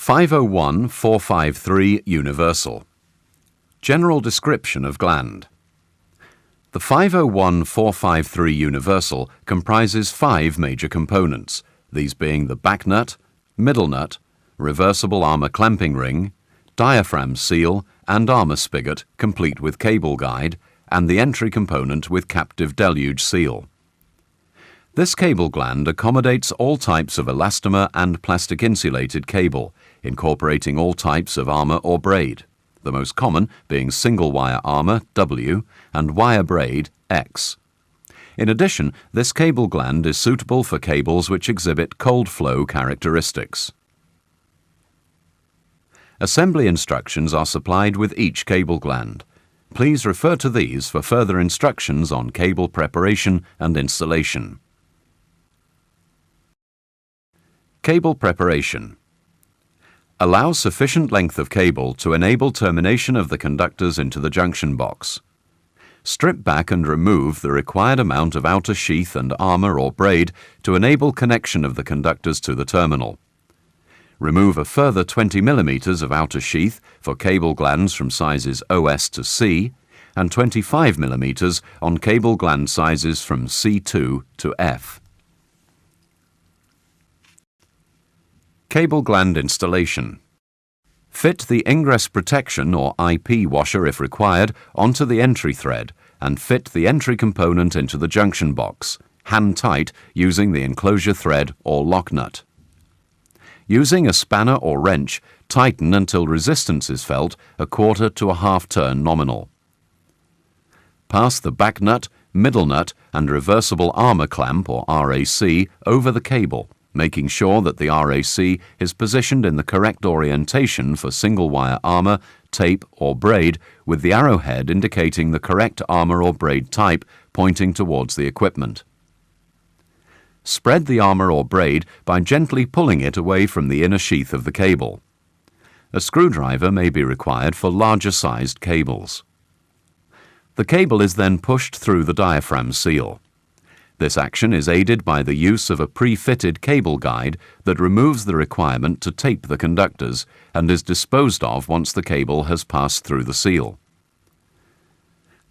501453 Universal. General description of gland. The 501453 Universal comprises 5 major components, these being the back nut, middle nut, reversible armour clamping ring, diaphragm seal and armour spigot complete with cable guide, and the entry component with captive deluge seal. This cable gland accommodates all types of elastomer and plastic insulated cable, incorporating all types of armour or braid, the most common being single-wire armour, W, and wire braid, X. In addition, this cable gland is suitable for cables which exhibit cold flow characteristics. Assembly instructions are supplied with each cable gland. Please refer to these for further instructions on cable preparation and installation. Cable preparation. Allow sufficient length of cable to enable termination of the conductors into the junction box. Strip back and remove the required amount of outer sheath and armour or braid to enable connection of the conductors to the terminal. Remove a further 20 mm of outer sheath for cable glands from sizes OS to C and 25 mm on cable gland sizes from C2 to F. Cable gland installation. Fit the ingress protection or IP washer if required onto the entry thread and fit the entry component into the junction box, hand tight using the enclosure thread or lock nut. Using a spanner or wrench, tighten until resistance is felt 1/4 to a 1/2 turn nominal. Pass the back nut, middle nut and reversible armour clamp or RAC over the cable, making sure that the RAC is positioned in the correct orientation for single-wire armour, tape or braid, with the arrowhead indicating the correct armour or braid type pointing towards the equipment. Spread the armour or braid by gently pulling it away from the inner sheath of the cable. A screwdriver may be required for larger-sized cables. The cable is then pushed through the diaphragm seal. This action is aided by the use of a pre-fitted cable guide that removes the requirement to tape the conductors and is disposed of once the cable has passed through the seal.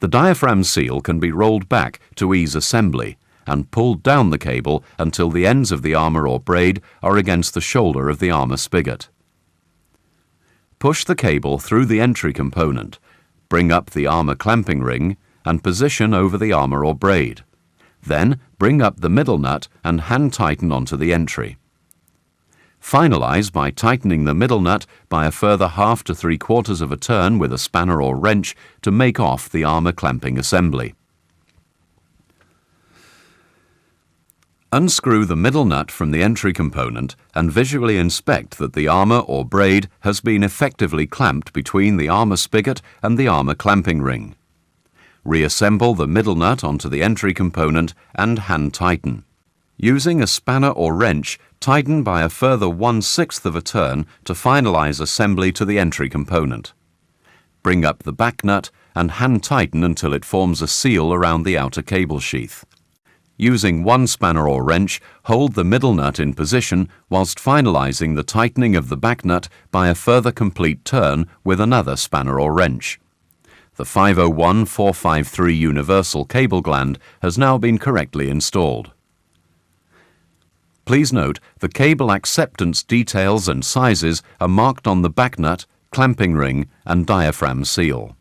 The diaphragm seal can be rolled back to ease assembly and pulled down the cable until the ends of the armour or braid are against the shoulder of the armour spigot. Push the cable through the entry component, bring up the armour clamping ring and position over the armour or braid. Then bring up the middle nut and hand tighten onto the entry. Finalize by tightening the middle nut by a further 1/2 to 3/4 of a turn with a spanner or wrench to make off the armour clamping assembly. Unscrew the middle nut from the entry component and visually inspect that the armour or braid has been effectively clamped between the armour spigot and the armour clamping ring. Reassemble the middle nut onto the entry component and hand tighten. Using a spanner or wrench, tighten by a further 1/6 of a turn to finalize assembly to the entry component. Bring up the back nut and hand tighten until it forms a seal around the outer cable sheath. Using one spanner or wrench, hold the middle nut in position whilst finalizing the tightening of the back nut by a further complete turn with another spanner or wrench. The 501453 Universal cable gland has now been correctly installed. Please note the cable acceptance details and sizes are marked on the back nut, clamping ring and diaphragm seal.